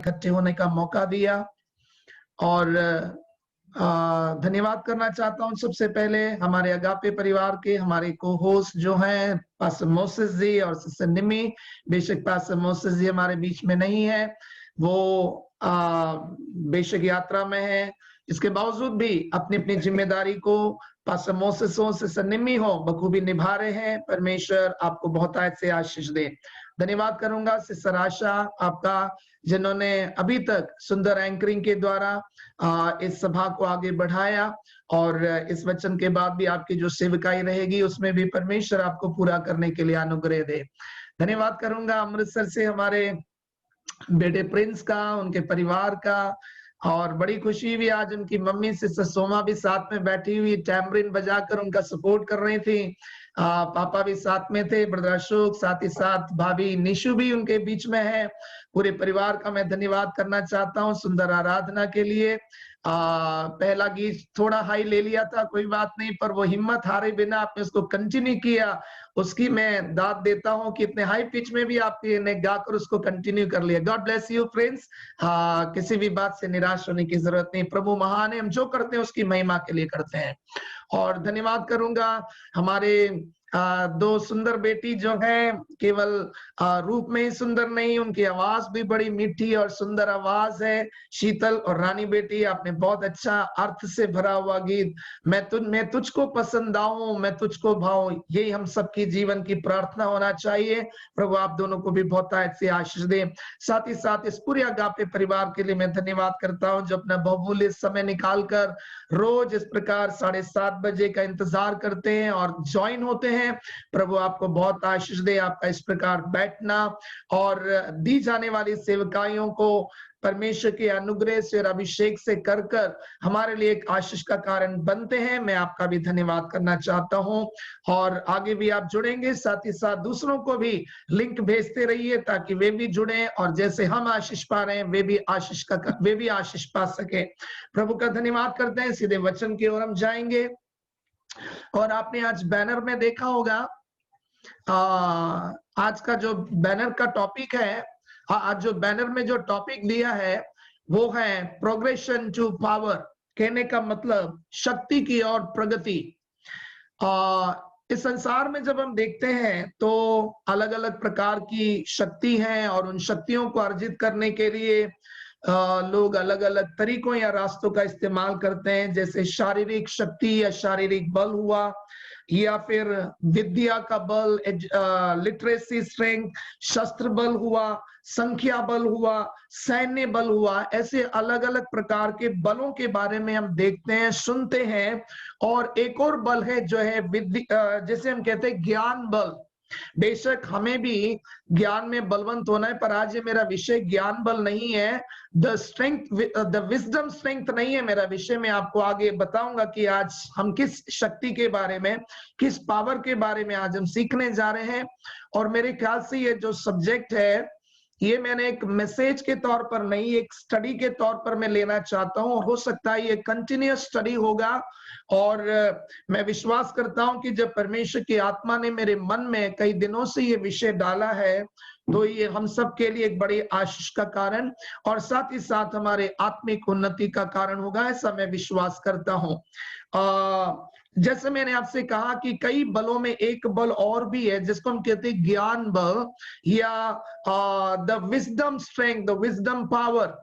इकट्ठे होने का मौका दिया। और धन्यवाद करना चाहता हूं सबसे पहले हमारे अगापे परिवार के हमारे को होस्ट जो हैं पास्टर मोसेस जी और सिस्टर निमी। बेशक पास्टर मोसेस जी हमारे बीच में नहीं है, वो बेशक यात्रा में है, इसके बावजूद भी अपनी अपनी जिम्मेदारी को पास्टर मोसेस हो सिस्टर निमी हो बखूबी निभा रहे हैं। परमेश्वर आपको बहुत से आशीष दे। धन्यवाद करूंगा सिस्टर आशा आपका, जिन्होंने अभी तक सुंदर एंकरिंग के द्वारा इस सभा को आगे बढ़ाया, और इस वचन के बाद भी आपकी जो सेवकाई रहेगी उसमें भी परमेश्वर आपको पूरा करने के लिए अनुग्रह दे। धन्यवाद करूंगा अमृतसर से हमारे बेटे प्रिंस का, उनके परिवार का, और बड़ी खुशी भी आज उनकी मम्मी सिस्टर सोमा भी साथ में बैठी हुई टैम्बरिन बजाकर उनका सपोर्ट कर रही थी। पापा भी साथ में थे, ब्रदर अशोक, साथ ही साथ भाभी निशु भी उनके बीच में है। पूरे परिवार का मैं धन्यवाद करना चाहता हूँ सुंदर आराधना के लिए। पहला गीत थोड़ा हाई ले लिया था, कोई बात नहीं, पर वो हिम्मत हारे बिना आपने उसको कंटिन्यू किया, उसकी मैं दाद देता हूं कि इतने हाई पिच में भी आपने गाकर उसको कंटिन्यू कर लिया। God bless you friends. किसी भी बात से निराश होने की जरूरत नहीं, प्रभु महान है, हम जो करते हैं उसकी महिमा के लिए करते हैं। और धन्यवाद करूंगा हमारे दो सुंदर बेटी जो है, केवल रूप में ही सुंदर नहीं, उनकी आवाज भी बड़ी मीठी और सुंदर आवाज है। शीतल और रानी बेटी, आपने बहुत अच्छा अर्थ से भरा हुआ गीत मैं तुझको पसंद आऊं, मैं तुझको भाऊं, यही हम सबकी जीवन की प्रार्थना होना चाहिए। प्रभु आप दोनों को भी बहुत से आशीष दे। साथ ही साथ इस पूरे अगापे परिवार के लिए मैं धन्यवाद करता हूं जो अपना बहुमूल्य समय निकालकर रोज इस प्रकार 7:30 बजे का इंतजार करते हैं और ज्वाइन होते हैं। प्रभु आपको बहुत आशीष दे। आपका इस प्रकार बैठना और दी जाने वाली सेवकाइयों को परमेश्वर के अनुग्रह से और अभिषेक से कर कर हमारे लिए एक आशीष का कारण बनते हैं। मैं आपका भी धन्यवाद करना चाहता हूं, और आगे भी आप जुड़ेंगे, साथ ही साथ दूसरों को भी लिंक भेजते रहिए ताकि वे भी जुड़े, और जैसे हम आशीष पा रहे हैं वे भी आशीष पा सके। प्रभु का धन्यवाद करते हैं। सीधे वचन की ओर हम जाएंगे, और आपने आज बैनर में देखा होगा, आज का जो बैनर का टॉपिक है, आज जो बैनर में जो टॉपिक दिया है वो है प्रोग्रेशन टू पावर। कहने का मतलब शक्ति की ओर प्रगति। इस संसार में जब हम देखते हैं तो अलग अलग प्रकार की शक्ति है, और उन शक्तियों को अर्जित करने के लिए लोग अलग अलग तरीकों या रास्तों का इस्तेमाल करते हैं, जैसे शारीरिक शक्ति या शारीरिक बल हुआ, या फिर विद्या का बल, लिटरेसी स्ट्रेंथ, शस्त्र बल हुआ, संख्या बल हुआ, सैन्य बल हुआ। ऐसे अलग अलग प्रकार के बलों के बारे में हम देखते हैं, सुनते हैं। और एक और बल है जो है जिसे हम कहते हैं ज्ञान बल। बेशक हमें भी ज्ञान में बलवंत होना है, पर आज ये मेरा विषय ज्ञान बल नहीं है, द विजडम स्ट्रेंथ नहीं है मेरा विषय। मैं आपको आगे बताऊंगा कि आज हम किस शक्ति के बारे में, किस पावर के बारे में आज हम सीखने जा रहे हैं। और मेरे ख्याल से ये जो सब्जेक्ट है ये मैंने एक मैसेज के तौर पर नहीं, एक स्टडी के तौर पर मैं लेना चाहता हूं। हो सकता है ये कंटिन्यूअस स्टडी होगा, और मैं विश्वास करता हूं कि जब परमेश्वर की आत्मा ने मेरे मन में कई दिनों से ये विषय डाला है तो ये हम सब के लिए एक बड़ी आशीष का कारण और साथ ही साथ हमारे आत्मिक उन्नति का कारण होगा, ऐसा मैं विश्वास करता हूं। जैसे मैंने आपसे कहा कि कई बलों में एक बल और भी है जिसको हम कहते हैं ज्ञान बल, या the wisdom strength, the wisdom power.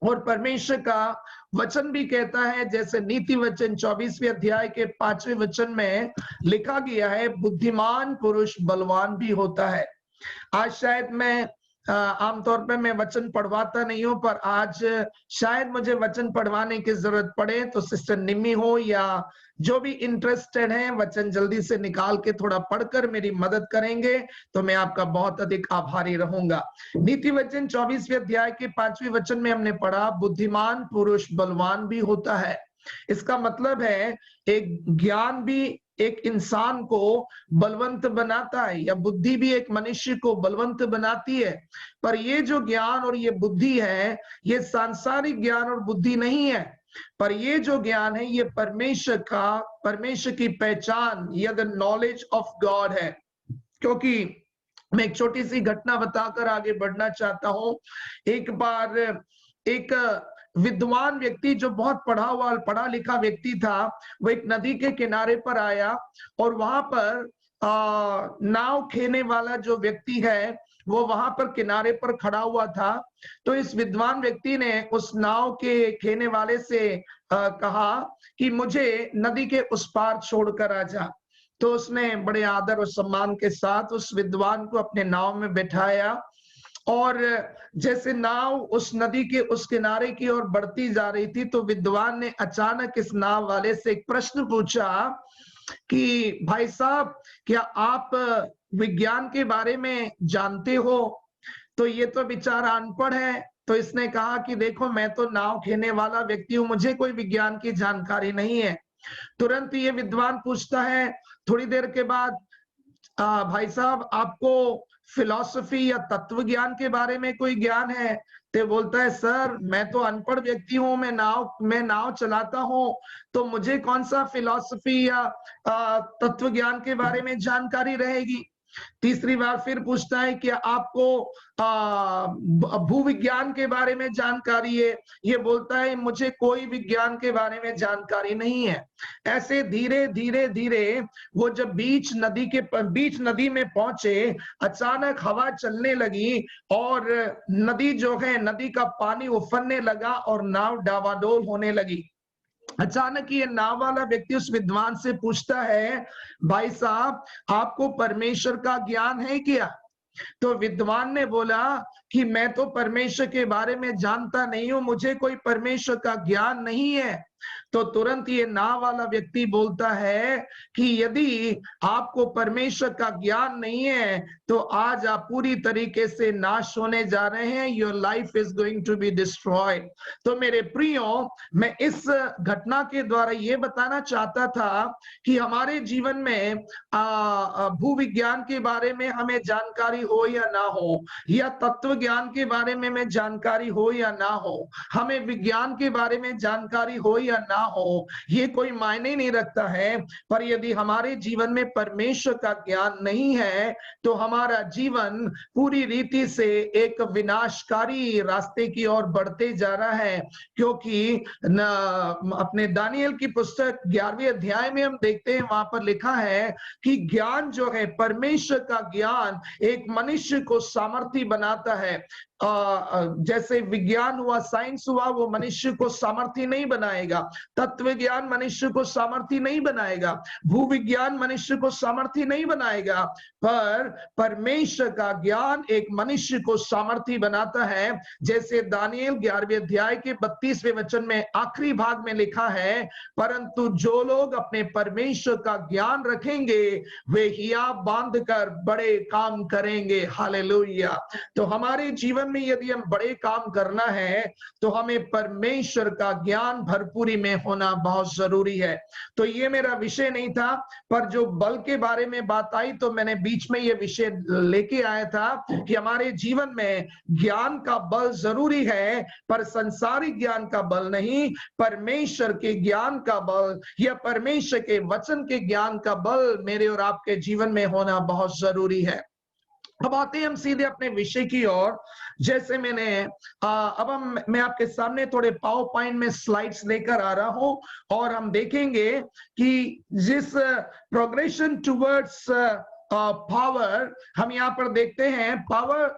और परमेश्वर का वचन भी कहता है, जैसे नीति वचन 24वें अध्याय के 5वें वचन में लिखा गया है, बुद्धिमान पुरुष बलवान भी होता है। आज शायद मैं आमतौर पर मैं वचन पढ़वाता नहीं हूं, पर आज शायद मुझे वचन पढ़वाने की जरूरत पड़े तो सिस्टर निम्मी हो या जो भी इंटरेस्टेड हैं वचन जल्दी से निकाल के थोड़ा पढ़कर मेरी मदद करेंगे तो मैं आपका बहुत अधिक आभारी रहूंगा। नीति वचन 24वें अध्याय के 5वें वचन में हमने पढ़ा, बुद्धिमान पुरुष बलवान भी होता है। इसका मतलब है एक ज्ञान भी एक इंसान को बलवंत बनाता है, या बुद्धि भी एक मनुष्य को बलवंत बनाती है। पर ये जो ज्ञान और ये बुद्धि है, ये सांसारिक ज्ञान और बुद्धि नहीं है, पर ये जो ज्ञान है ये परमेश्वर की पहचान या द नॉलेज ऑफ गॉड है। क्योंकि मैं एक छोटी सी घटना बताकर आगे बढ़ना चाहता हूं। एक बार एक विद्वान व्यक्ति जो बहुत पढ़ा लिखा व्यक्ति था, वो एक नदी के किनारे पर आया और वहां पर नाव खेने वाला जो व्यक्ति है वो वहां पर किनारे पर खड़ा हुआ था। तो इस विद्वान व्यक्ति ने उस नाव के खेने वाले से कहा कि मुझे नदी के उस पार छोड़कर आ जा। तो उसने बड़े आदर और सम्मान के साथ उस विद्वान को अपने नाव में बैठाया और जैसे नाव उस नदी के उस किनारे की ओर बढ़ती जा रही थी तो विद्वान ने अचानक इस नाव वाले से एक प्रश्न पूछा कि भाई साहब, क्या आप विज्ञान के बारे में जानते हो? तो ये तो बेचारा अनपढ़ है। तो इसने कहा कि देखो, मैं तो नाव खेने वाला व्यक्ति हूं, मुझे कोई विज्ञान की जानकारी नहीं है। तुरंत ये विद्वान पूछता है थोड़ी देर के बाद, भाई साहब, आपको फिलॉसफी या तत्व ज्ञान के बारे में कोई ज्ञान है? तो बोलता है, सर मैं तो अनपढ़ व्यक्ति हूं, मैं नाव चलाता हूं, तो मुझे कौन सा फिलॉसफी या तत्व ज्ञान के बारे में जानकारी रहेगी। तीसरी बार फिर पूछता है कि आपको भूविज्ञान के बारे में जानकारी है? ये बोलता है, मुझे कोई विज्ञान के बारे में जानकारी नहीं है। ऐसे धीरे धीरे धीरे वो जब बीच नदी में पहुंचे, अचानक हवा चलने लगी और नदी जो है, नदी का पानी उफरने लगा और नाव डावाडोल होने लगी। अचानक ये नाव वाला व्यक्ति उस विद्वान से पूछता है, भाई साहब, आपको परमेश्वर का ज्ञान है क्या? तो विद्वान ने बोला कि मैं तो परमेश्वर के बारे में जानता नहीं हूं, मुझे कोई परमेश्वर का ज्ञान नहीं है। तो तुरंत ये नाव वाला व्यक्ति बोलता है कि यदि आपको परमेश्वर का ज्ञान नहीं है तो आज आप पूरी तरीके से नाश होने जा रहे हैं। Your life is going to be destroyed. तो मेरे प्रियो, मैं इस घटना के द्वारा ये बताना चाहता था कि हमारे जीवन में भूविज्ञान के बारे में हमें जानकारी हो या ना हो, या तत्व ज्ञान के बारे में जानकारी हो या ना हो, हमें विज्ञान के बारे में जानकारी हो या ना हो, ये कोई मायने नहीं रखता है। पर यदि हमारे जीवन में परमेश्वर का ज्ञान नहीं है तो हमारा जीवन पूरी रीति से एक विनाशकारी रास्ते की ओर बढ़ते जा रहा है। क्योंकि अपने दानियल की पुस्तक 11वें अध्याय में हम देखते हैं, वहां पर लिखा है कि ज्ञान जो है, परमेश्वर का ज्ञान एक मनुष्य को सामर्थी बनाता है। जैसे विज्ञान हुआ, साइंस हुआ, वो मनुष्य को सामर्थी नहीं बनाएगा। तत्व ज्ञान मनुष्य को सामर्थी नहीं बनाएगा। भूविज्ञान मनुष्य को सामर्थी नहीं बनाएगा। पर परमेश्वर का ज्ञान एक मनुष्य को सामर्थी बनाता है। जैसे दानियल 11वें अध्याय के 32वें वचन में आखिरी भाग में लिखा है, परंतु जो लोग अपने परमेश्वर का ज्ञान रखेंगे वे हियाव बांधकर बड़े काम करेंगे। हालेलुया। तो हमारे जीवन में यदि हम बड़े काम करना है तो हमें परमेश्वर का ज्ञान भरपूरी में होना बहुत जरूरी है। तो ये मेरा विषय नहीं था, पर जो बल के बारे में बात आई तो मैंने बीच में ये विषय लेके आया था कि हमारे जीवन में ज्ञान का बल जरूरी है, पर संसारिक ज्ञान का बल नहीं, परमेश्वर के ज्ञान का बल या परमेश्वर के वचन के ज्ञान का बल मेरे और आपके जीवन में होना बहुत जरूरी है। अब आते हैं हम सीधे अपने विषय की ओर। जैसे मैंने मैं आपके सामने थोड़े पावर पॉइंट में स्लाइड्स लेकर आ रहा हूं और हम देखेंगे कि जिस प्रोग्रेशन टुवर्ड्स पावर, हम यहां पर देखते हैं पावर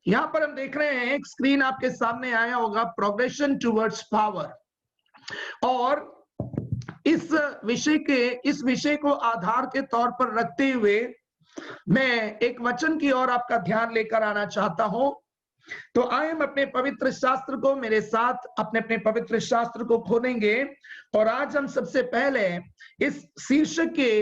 यहां पर हम देख रहे हैं, एक स्क्रीन आपके सामने आया होगा, प्रोग्रेशन टुवर्ड्स पावर। और इस विषय को आधार के तौर पर रखते हुए मैं एक वचन की ओर आपका ध्यान लेकर आना चाहता हूं। तो आए हम अपने पवित्र शास्त्र को, मेरे साथ अपने पवित्र शास्त्र को खोलेंगे और आज हम सबसे पहले इस शीर्षक के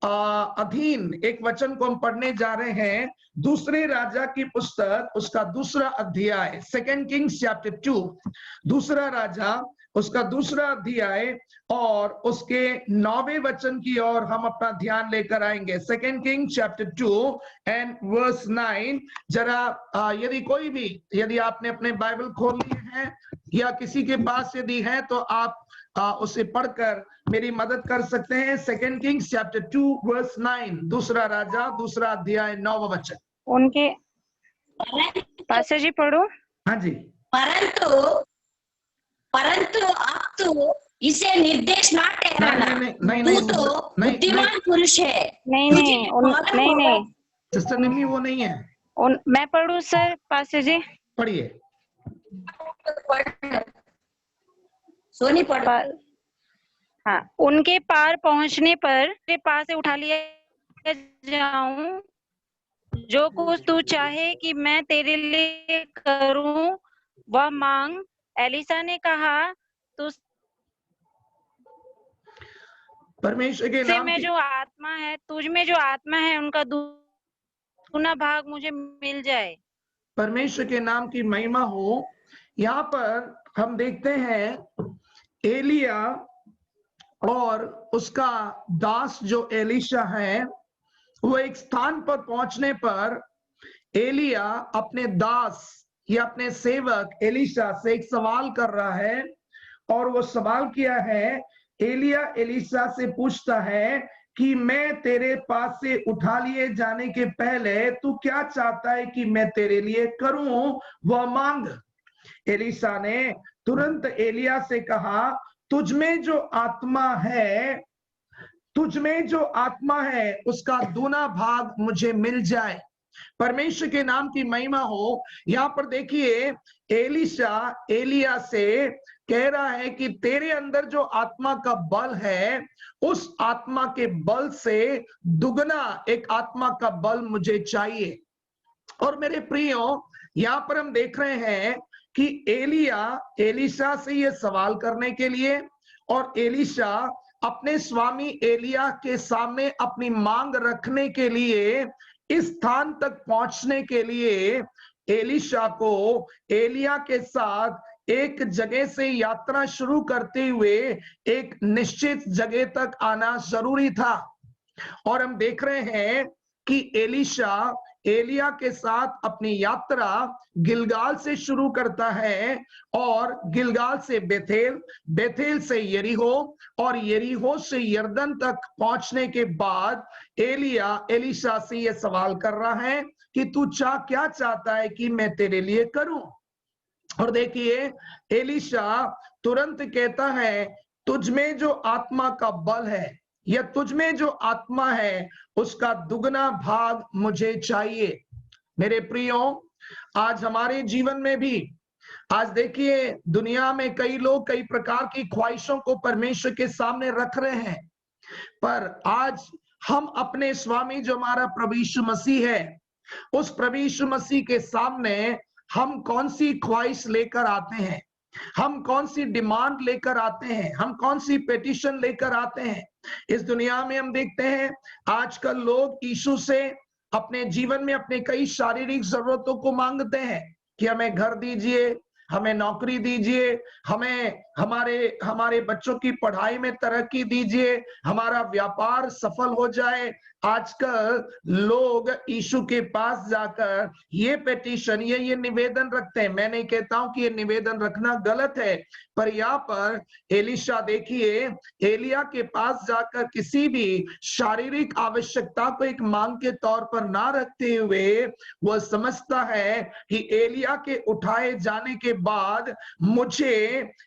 अधीन एक वचन को हम पढ़ने जा रहे हैं। दूसरे राजा की पुस्तक, उसका दूसरा अध्याय, 2 किंग्स चैप्टर 2, दूसरा राजा उसका दूसरा अध्याय और उसके 9वें वचन की ओर हम अपना ध्यान लेकर आएंगे। 2 किंग चैप्टर 2 एंड वर्स 9। जरा यदि आपने अपने बाइबल खोल लिए हैं या किसी के पास यदि है तो आप उसे पढ़कर मेरी मदद कर सकते हैं। 2 किंग्स चैप्टर 2 वर्स 9, दूसरा राजा दूसरा अध्याय 9वां वचन। उनके पास्टर जी पढ़ो। हाँ जी। परंतु अब तू इसे निर्देश ना ठहराना, नहीं, तू तो बुद्धिमान पुरुष है। नहीं सिस्टर निम्मी वो नहीं है। मैं पढ़ू सर, पास्टर जी पढ़िए। सोनी पढ़। हाँ, उनके पार पहुंचने पर तेरे पास से उठा लिया जाऊं, जो कुछ तू चाहे कि मैं तेरे लिए करूं वह मांग। एलिसा ने कहा, तू परमेश्वर के नाम में जो आत्मा है, तुझ में जो आत्मा है, उनका दूना भाग मुझे मिल जाए। परमेश्वर के नाम की महिमा हो। यहाँ पर हम देखते हैं एलिया और उसका दास जो एलीशा है, वो एक स्थान पर पहुंचने पर एलिया अपने दास या अपने सेवक एलीशा से एक सवाल कर रहा है। और वो सवाल किया है, एलिया एलीशा से पूछता है कि मैं तेरे पास से उठा लिए जाने के पहले तू क्या चाहता है कि मैं तेरे लिए करूं, वह मांग। एलीशा ने तुरंत एलिया से कहा, तुझ में जो आत्मा है, तुझ में जो आत्मा है उसका दूना भाग मुझे मिल जाए। परमेश्वर के नाम की महिमा हो। यहाँ पर देखिए एलीशा एलिया से कह रहा है कि तेरे अंदर जो आत्मा का बल है, उस आत्मा के बल से दुगना एक आत्मा का बल मुझे चाहिए। और मेरे प्रियो, यहाँ पर हम देख रहे हैं कि एलिया एलीशा से ये सवाल करने के लिए और एलीशा अपने स्वामी एलिया के सामने अपनी मांग रखने के लिए, इस स्थान तक पहुंचने के लिए एलीशा को एलिया के साथ एक जगह से यात्रा शुरू करते हुए एक निश्चित जगह तक आना जरूरी था। और हम देख रहे हैं कि एलीशा एलिया के साथ अपनी यात्रा गिलगाल से शुरू करता है और गिलगाल से बेथेल, बेथेल से यरीहो और यरीहो से यरदन तक पहुंचने के बाद एलिया एलीशा से यह सवाल कर रहा है कि तू क्या चाहता है कि मैं तेरे लिए करूं। और देखिए एलीशा तुरंत कहता है, तुझ में जो आत्मा का बल है या तुझ में जो आत्मा है उसका दुगना भाग मुझे चाहिए। मेरे प्रियो, आज हमारे जीवन में भी, आज देखिए दुनिया में कई लोग कई प्रकार की ख्वाहिशों को परमेश्वर के सामने रख रहे हैं, पर आज हम अपने स्वामी जो हमारा प्रभु यीशु मसीह है, उस प्रभु यीशु मसीह के सामने हम कौन सी ख्वाहिश लेकर आते हैं, हम कौन सी डिमांड लेकर आते हैं, हम कौन सी पिटीशन लेकर आते हैं। इस दुनिया में हम देखते हैं आजकल लोग यीशु से अपने जीवन में अपने कई शारीरिक जरूरतों को मांगते हैं कि हमें घर दीजिए, हमें नौकरी दीजिए, हमें हमारे बच्चों की पढ़ाई में तरक्की दीजिए, हमारा व्यापार सफल हो जाए। आजकल लोग यीशु के पास जाकर ये पिटीशन ये निवेदन रखते हैं। मैं नहीं कहता हूं कि ये निवेदन रखना गलत है, पर यहाँ पर एलीशा देखिए एलिया के पास जाकर किसी भी शारीरिक आवश्यकता को एक मांग के तौर पर ना रखते हुए वह समझता है कि एलिया के उठाए जाने के बाद मुझे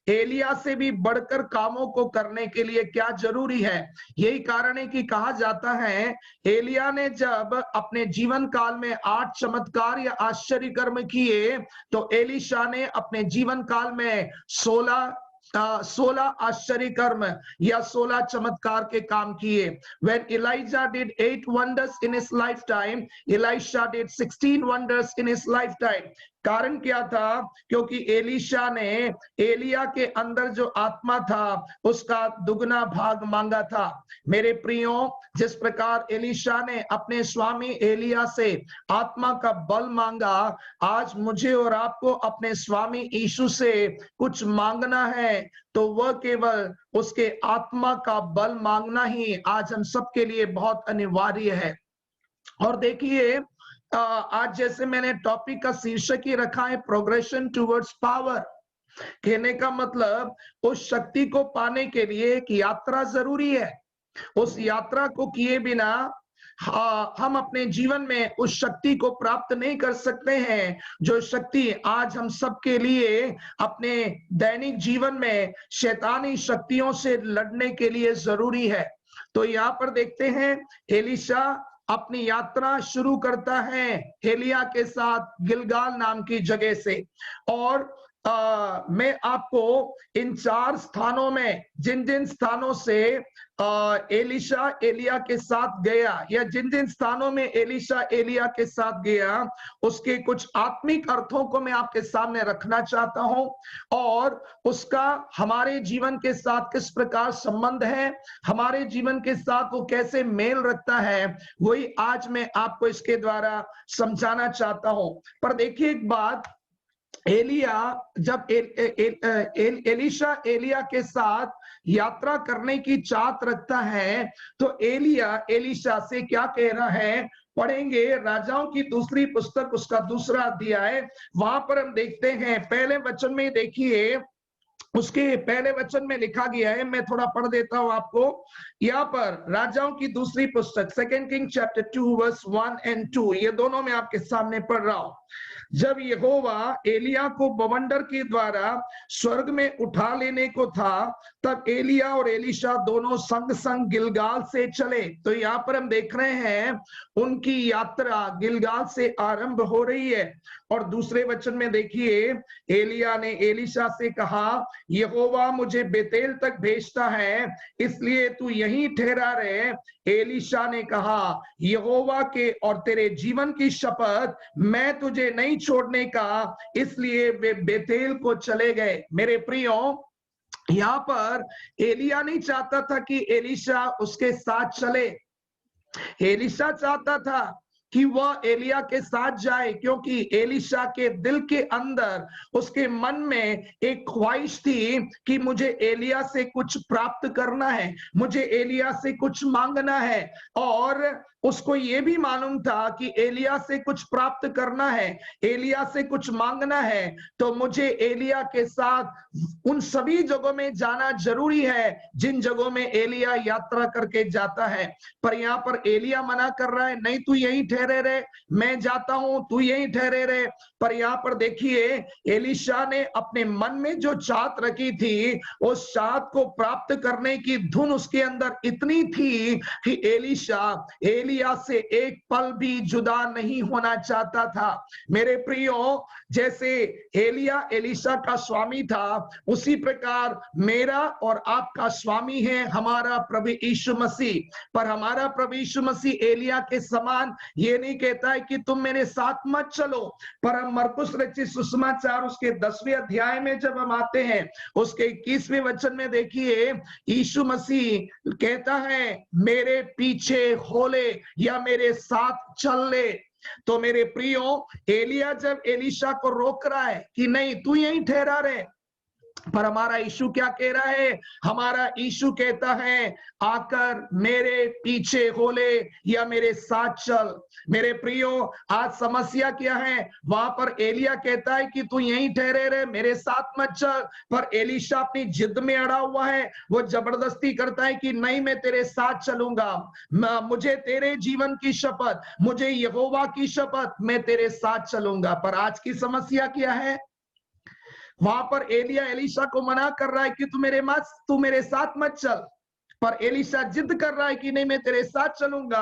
एलिया से भी बढ़कर कामों को करने के लिए क्या जरूरी है। यही कारण है कि कहा जाता है एलिया ने जब अपने जीवन काल में 8 चमत्कार या आश्चर्य कर्म किए, तो एलीशा ने अपने जीवन काल में 16 आश्चर्य कर्म या 16 चमत्कार के काम किए। When Elijah did 8 wonders in his lifetime, Elisha did 16 wonders in his lifetime. कारण क्या था? क्योंकि एलीशा ने एलिया के अंदर जो आत्मा था उसका दुगना भाग मांगा था। मेरे प्रियो, जिस प्रकार एलीशा ने अपने स्वामी एलिया से आत्मा का बल मांगा, आज मुझे और आपको अपने स्वामी यीशु से कुछ मांगना है तो वह केवल उसके आत्मा का बल मांगना ही आज हम सबके लिए बहुत अनिवार्य है। और देखिए आज जैसे मैंने टॉपिक का शीर्षक ही रखा है प्रोग्रेशन टुवर्ड्स पावर। कहने का मतलब उस शक्ति को पाने के लिए एक यात्रा जरूरी है। उस यात्रा को किए बिना हम अपने जीवन में उस शक्ति को प्राप्त नहीं कर सकते हैं, जो शक्ति आज हम सबके लिए अपने दैनिक जीवन में शैतानी शक्तियों से लड़ने के लिए जरूरी है। तो यहाँ पर देखते हैं एलीशा अपनी यात्रा शुरू करता है एलिया के साथ गिलगाल नाम की जगह से। और मैं आपको इन 4 स्थानों में जिन जिन स्थानों से एलीशा एलिया के साथ गया, या जिन जिन स्थानों में एलीशा एलिया के साथ गया, उसके कुछ आत्मिक अर्थों को मैं आपके सामने रखना चाहता हूं, और उसका हमारे जीवन के साथ किस प्रकार संबंध है, हमारे जीवन के साथ वो कैसे मेल रखता है, वही आज मैं आपको इसके द्वारा समझाना चाहता हूं। पर देखिए एक बात, एलिया जब एलीशा एलिया के साथ यात्रा करने की चाहत रखता है, तो एलिया एलीशा से क्या कह रहा है, पढ़ेंगे राजाओं की दूसरी पुस्तक उसका 2 अध्याय, वहां पर हम देखते हैं पहले वचन में, देखिए उसके पहले वचन में लिखा गया है, मैं थोड़ा पढ़ देता हूं आपको। यहाँ पर राजाओं की दूसरी पुस्तक 2 किंग चैप्टर 2 वर्स 1 and 2, ये दोनों मैं आपके सामने पढ़ रहा हूं। जब यहोवा एलिया को बवंडर के द्वारा स्वर्ग में उठा लेने को था, तब एलिया और एलीशा दोनों संग संग गिलगाल से चले। तो यहाँ पर हम देख रहे हैं उनकी यात्रा गिलगाल से आरंभ हो रही है। और दूसरे वचन में देखिए, एलिया ने एलीशा से कहा, यहोवा मुझे बेतेल तक भेजता है, इसलिए तू यहीं ठहरा रहे। एलीशा ने कहा, यहोवा के और तेरे जीवन की शपथ, मैं तुझे नहीं छोड़ने का। इसलिए वे बेतेल को चले गए। मेरे प्रियो, यहाँ पर एलिया नहीं चाहता था कि एलीशा उसके साथ चले। एलीशा चाहता था कि वह एलिया के साथ जाए, क्योंकि एलीशा के दिल के अंदर, उसके मन में एक ख्वाहिश थी कि मुझे एलिया से कुछ प्राप्त करना है, मुझे एलिया से कुछ मांगना है। और उसको ये भी मालूम था कि एलिया से कुछ प्राप्त करना है, एलिया से कुछ मांगना है, तो मुझे एलिया के साथ उन सभी जगहों में जाना जरूरी है जिन जगहों में एलिया यात्रा करके जाता है। पर यहाँ पर एलिया मना कर रहा है, नहीं तू यहीं ठहरे रहे, मैं जाता हूं, तू यहीं ठहरे रहे। पर यहाँ पर देखिए, एलीशा ने अपने मन में जो चाहत रखी थी, उस चाहत को प्राप्त करने की धुन उसके अंदर इतनी थी कि एलीशा एलिया से एक पल भी जुदा नहीं होना चाहता था। मेरे प्रियो, जैसे एलिया एलीशा का स्वामी था, उसी प्रकार मेरा और आपका स्वामी है हमारा प्रभु यीशु मसीह। पर हमारा प्रभु यीशु मसीह एलिया के समान ये नहीं कहता है कि तुम मेरे साथ मत चलो। पर हम मरकुस रचित सुसमाचार उसके 10वें अध्याय में जब हम आते हैं, उसके 21वें वचन में देखिए, यीशु मसीह कहता है, मेरे पीछे हो ले या मेरे साथ चल ले। तो मेरे प्रियो, एलिया जब एलीशा को रोक रहा है कि नहीं तू यहीं ठहरा रहे, पर हमारा यीशु क्या कह रहा है, हमारा यीशु कहता है, आकर मेरे पीछे हो ले या मेरे साथ चल। मेरे प्रियो, आज समस्या क्या है, वहां पर एलिया कहता है कि तू यहीं ठहरे रहे, मेरे साथ मत चल, पर एलीशा अपनी जिद में अड़ा हुआ है। वो जबरदस्ती करता है कि नहीं मैं तेरे साथ चलूंगा, मुझे तेरे जीवन की शपथ, मुझे यहोवा की शपथ, मैं तेरे साथ चलूंगा। पर आज की समस्या क्या है, वहां पर एलिया एलीशा को मना कर रहा है कि तू मेरे साथ मत चल, पर एलीशा जिद कर रहा है कि नहीं मैं तेरे साथ चलूंगा।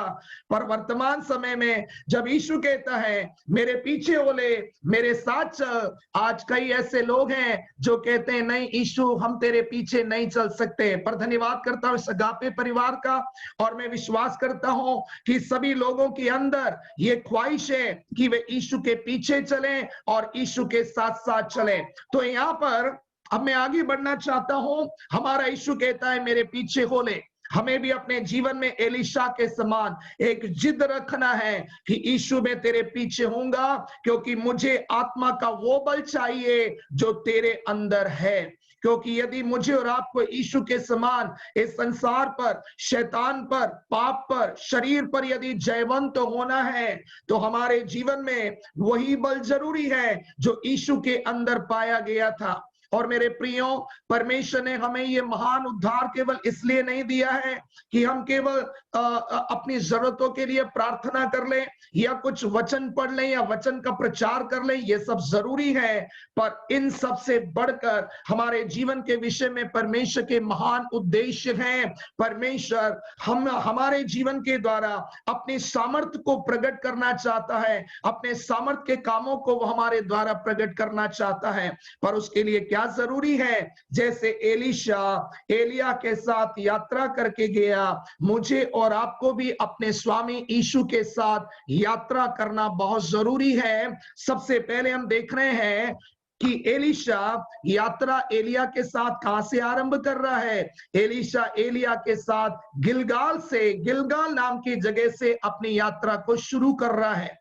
पर वर्तमान समय में जब यीशु कहता है मेरे पीछे हो ले, मेरे साथ चल, आज कई ऐसे लोग हैं जो कहते हैं नहीं यीशु हम तेरे पीछे नहीं चल सकते। पर धन्यवाद करता हूं इस अगापे परिवार का, और मैं विश्वास करता हूं कि सभी लोगों के अंदर ये ख्वाहिश है कि वे यीशु के पीछे चलें और यीशु के साथ साथ चलें। तो यहाँ पर अब मैं आगे बढ़ना चाहता हूं। हमारा यीशु कहता है मेरे पीछे हो ले। हमें भी अपने जीवन में एलीशा के समान एक जिद रखना है कि यीशु मैं तेरे पीछे होऊंगा, क्योंकि मुझे आत्मा का वो बल चाहिए जो तेरे अंदर है। क्योंकि यदि मुझे और आपको यीशु के समान इस संसार पर, शैतान पर, पाप पर, शरीर पर यदि जयवंत होना है, तो हमारे जीवन में वही बल जरूरी है जो यीशु के अंदर पाया गया था। और मेरे प्रियो, परमेश्वर ने हमें ये महान उद्धार केवल इसलिए नहीं दिया है कि हम केवल अपनी जरूरतों के लिए प्रार्थना कर लें या कुछ वचन पढ़ लें या वचन का प्रचार कर लें, ये सब जरूरी है, पर इन सब से बढ़कर हमारे जीवन के विषय में परमेश्वर के महान उद्देश्य हैं। परमेश्वर हमारे जीवन के द्वारा अपनी सामर्थ्य को प्रकट करना चाहता है, अपने सामर्थ्य के कामों को वो हमारे द्वारा प्रकट करना चाहता है। पर उसके लिए क्या जरूरी है? जैसे एलीशा एलिया के साथ यात्रा करके गया, मुझे और आपको भी अपने स्वामी यीशु के साथ यात्रा करना बहुत जरूरी है। सबसे पहले हम देख रहे हैं कि एलीशा यात्रा एलिया के साथ कहां से आरंभ कर रहा है? एलीशा एलिया के साथ गिलगाल नाम की जगह से अपनी यात्रा को शुरू कर रहा है।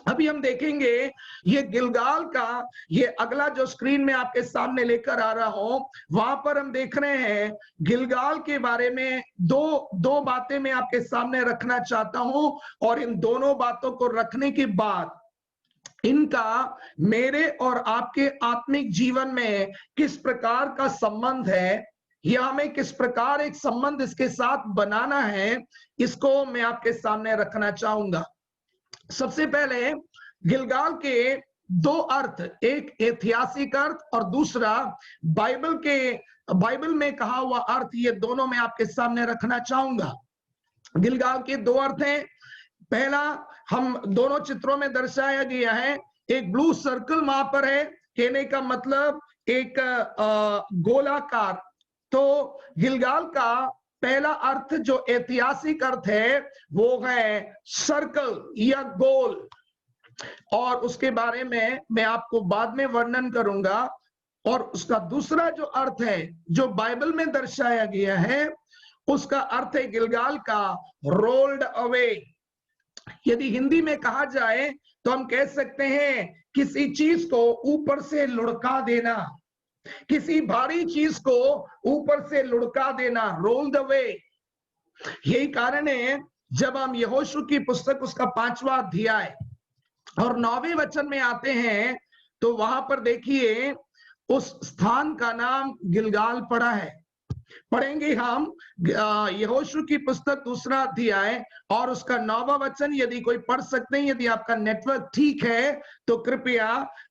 अभी हम देखेंगे ये गिलगाल का ये अगला जो स्क्रीन में आपके सामने लेकर आ रहा हूं, वहां पर हम देख रहे हैं गिलगाल के बारे में दो बातें मैं आपके सामने रखना चाहता हूं, और इन दोनों बातों को रखने के बाद इनका मेरे और आपके आत्मिक जीवन में किस प्रकार का संबंध है, या हमें किस प्रकार एक संबंध इसके साथ बनाना है, इसको मैं आपके सामने रखना चाहूंगा। सबसे पहले गिलगाल के दो अर्थ, एक ऐतिहासिक अर्थ और दूसरा बाइबल में कहा हुआ अर्थ, ये दोनों मैं आपके सामने रखना चाहूंगा। गिलगाल के दो अर्थ हैं। पहला हम दोनों चित्रों में दर्शाया गया है, एक ब्लू सर्कल वहां पर है, कहने का मतलब एक गोलाकार। तो गिलगाल का पहला अर्थ जो ऐतिहासिक अर्थ है वो है सर्कल या गोल, और उसके बारे में मैं आपको बाद में वर्णन करूंगा। और उसका दूसरा जो अर्थ है जो बाइबल में दर्शाया गया है, उसका अर्थ है गिलगाल का रोल्ड अवे। यदि हिंदी में कहा जाए तो हम कह सकते हैं किसी चीज को ऊपर से लुढ़का देना, किसी भारी चीज को ऊपर से लुढ़का देना, रोल द वे। यही कारण है जब हम यहोशू की पुस्तक उसका 5वां अध्याय और 9वें वचन में आते हैं तो वहां पर देखिए उस स्थान का नाम गिलगाल पड़ा है। पढ़ेंगे हम यहोशू की पुस्तक 2वां अध्याय और उसका 9वां वचन। यदि कोई पढ़ सकते हैं, यदि आपका नेटवर्क ठीक है तो कृपया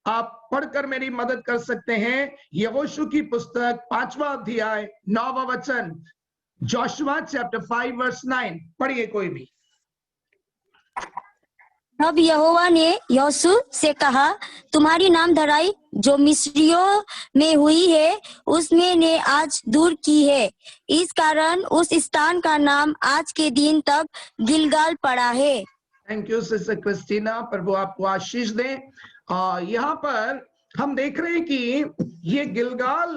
आप पढ़कर मेरी मदद कर सकते हैं। यहोशू की पुस्तक 5वां अध्याय 9वां वचन, जोशुआ चैप्टर 5 वर्स 9। पढ़िए कोई भी। तब यहोवा ने यहोशू से कहा, तुम्हारी नाम धराई जो मिस्रियों में हुई है उसमें ने आज दूर की है, इस कारण उस स्थान का नाम आज के दिन तक गिलगाल पड़ा है। थैंक यू सिस्टर क्रिस्टीना, प्रभु आपको आशीष दे। यहाँ पर हम देख रहे हैं कि ये गिलगाल,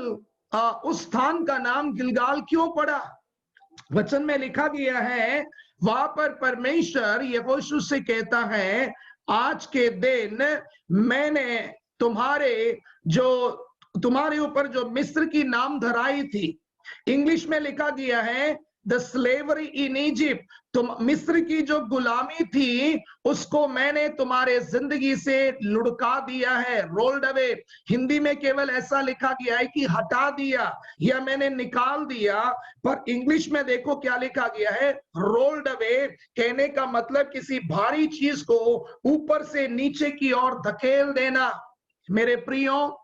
उस स्थान का नाम गिलगाल क्यों पड़ा? वचन में लिखा गया है, वहां पर परमेश्वर यहोशू से कहता है, आज के दिन मैंने तुम्हारे ऊपर जो मिस्र की नाम धराई थी, इंग्लिश में लिखा गया है द स्लेवरी इन इजिप्ट, तुम मिस्र की जो गुलामी थी उसको मैंने तुम्हारे जिंदगी से लुढ़का दिया है, रोल्ड अवे। हिंदी में केवल ऐसा लिखा गया है कि हटा दिया या मैंने निकाल दिया, पर इंग्लिश में देखो क्या लिखा गया है, रोल्ड अवे। कहने का मतलब किसी भारी चीज को ऊपर से नीचे की ओर धकेल देना। मेरे प्रियो,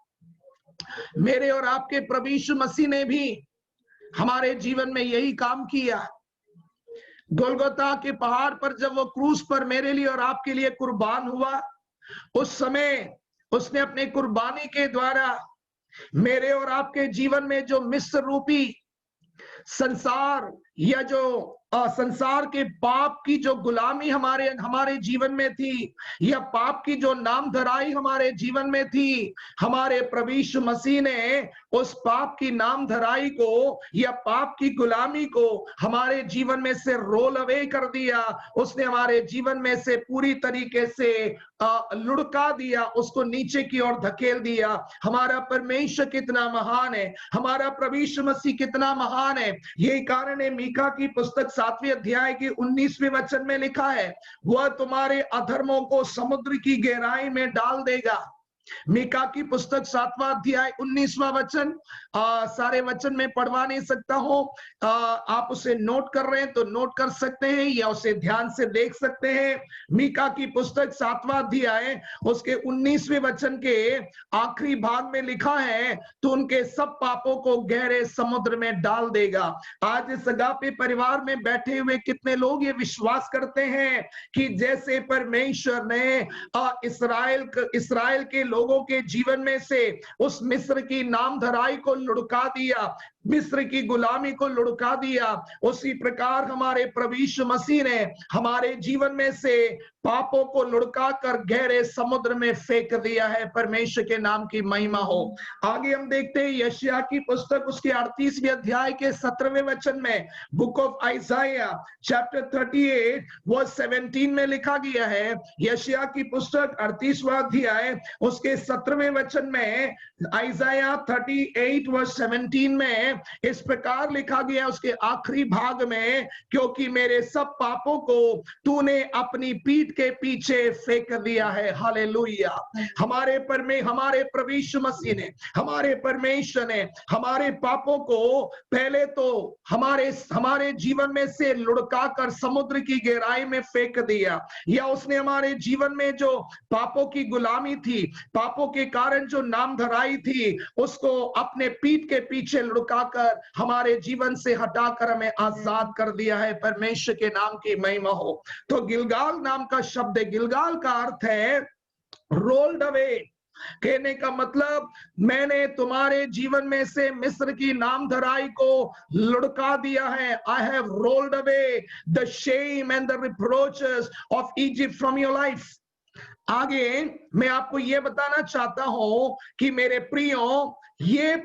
मेरे और आपके प्रभु यीशु मसीह ने भी हमारे जीवन में यही काम किया। गोलगोता के पहाड़ पर जब वो क्रूस पर मेरे लिए और आपके लिए कुर्बान हुआ, उस समय उसने अपने कुर्बानी के द्वारा मेरे और आपके जीवन में जो मिस्र रूपी संसार या जो संसार के पाप की जो गुलामी हमारे जीवन में थी, या पाप की जो नाम धराई हमारे जीवन में थी, हमारे प्रभु यीशु मसीह ने उस पाप की नाम धराई को या पाप की गुलामी को हमारे जीवन में से रोल अवे कर दिया। उसने हमारे जीवन में से पूरी तरीके से लुढ़का दिया, उसको नीचे की ओर धकेल दिया। हमारा परमेश्वर कितना महान है, हमारा प्रभु यीशु मसीह कितना महान है। यही कारण है मीका की पुस्तक 7वें अध्याय के 19वें वचन में लिखा है, वह तुम्हारे अधर्मों को समुद्र की गहराई में डाल देगा। मीका की पुस्तक 7वां अध्याय 19वां वचन, सारे वचन में पढ़वा नहीं सकता हूं, आप उसे नोट कर रहे हैं तो नोट कर सकते हैं या उसे ध्यान से देख सकते हैं। मीका की पुस्तक 7वां अध्याय उसके 19वें वचन के आखिरी भाग में लिखा है, तो उनके सब पापों को गहरे समुद्र में डाल देगा। आज इस अगापे परिवार में बैठे हुए कितने लोग ये विश्वास करते हैं कि जैसे परमेश्वर ने इस्राएल के लोगों के जीवन में से उस मिस्र की नामधराई को लुढ़का दिया, मिस्र की गुलामी को लुढ़का दिया, उसी प्रकार हमारे प्रभु यीशु मसीह ने हमारे जीवन में से पापों को लुढ़का कर गहरे समुद्र में फेंक दिया है। परमेश्वर के नाम की महिमा हो। आगे हम देखते हैं यशायाह की पुस्तक उसके 38वें अध्याय के 17वें वचन में, book of Isaiah chapter 38 verse 17 में लिखा गया है। यशायाह की पुस्तक 38वां अध्याय उसके 17वें वचन में, आइजाया 38 वर्स 17 में इस प्रकार लिखा गया उसके आखिरी भाग में, क्योंकि मेरे सब पापों को तूने अपनी पीठ के पीछे फेंक दिया है। हालेलुया। हमारे प्रभु यीशु मसीह ने, हमारे परमेश्वर ने हमारे पापों को पहले तो हमारे जीवन में से लुढ़का कर समुद्र की गहराई में फेंक दिया, या उसने हमारे जीवन में जो पापों की गुलामी थी, पापों के कारण जो नामधराई थी, उसको अपने पीठ के पीछे लुढ़का कर हमारे जीवन से हटाकर हमें आजाद कर दिया है। परमेश्वर के नाम की महिमा हो। तो गिलगाल नाम का शब्द है, गिलगाल का अर्थ है रोल्ड अवे। कहने का मतलब, मैंने तुम्हारे जीवन में से मिस्र की नामधराई को लुढ़का दिया है। I have rolled away the shame and the reproaches of Egypt from your life. आगे मैं आपको यह बताना चाहता हूं कि मेरे प्रियो, ये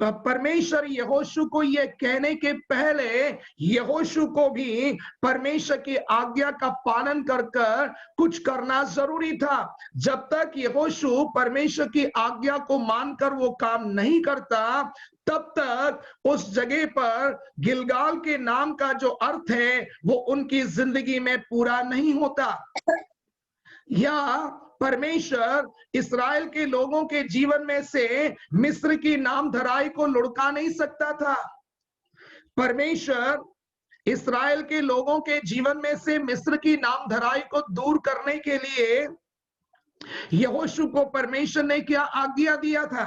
परमेश्वर यहोशू को यह कहने के पहले यहोशू को भी परमेश्वर की आज्ञा का पालन कर कुछ करना जरूरी था। जब तक यहोशू परमेश्वर की आज्ञा को मानकर वो काम नहीं करता, तब तक उस जगह पर गिलगाल के नाम का जो अर्थ है वो उनकी जिंदगी में पूरा नहीं होता। या परमेश्वर इस्राएल के लोगों के जीवन में से मिस्र की नामधराई को लुढ़का नहीं सकता था। परमेश्वर इस्राएल के लोगों के जीवन में से मिस्र की नामधराई को दूर करने के लिए यहोशू को परमेश्वर ने क्या आज्ञा दिया था।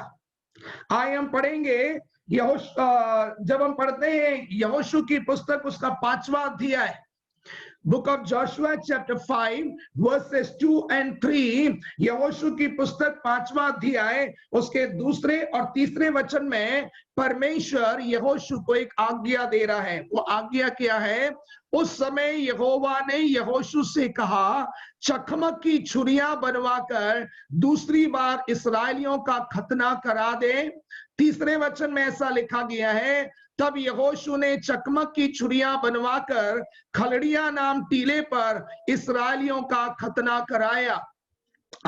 आइए हम पढ़ेंगे जब हम पढ़ते हैं यहोशू की पुस्तक उसका 5वां अध्याय, book of Joshua chapter 5 versus 2 and 3, यहोशू की पुस्तक 5वां अध्याय उसके 2 और 3 वचन में परमेश्वर यहोशू को एक आज्ञा दे रहा है। वो आज्ञा क्या है? उस समय यहोवा ने यहोशू से कहा, चकमक की छुरियां बनवाकर दूसरी बार इस्राएलियों का खतना करा दे। 3 वचन में ऐसा लिखा गया है, तब यहोशू ने चकमक की छुरियां बनवाकर खलड़िया नाम टीले पर इस्राएलियों का खतना कराया।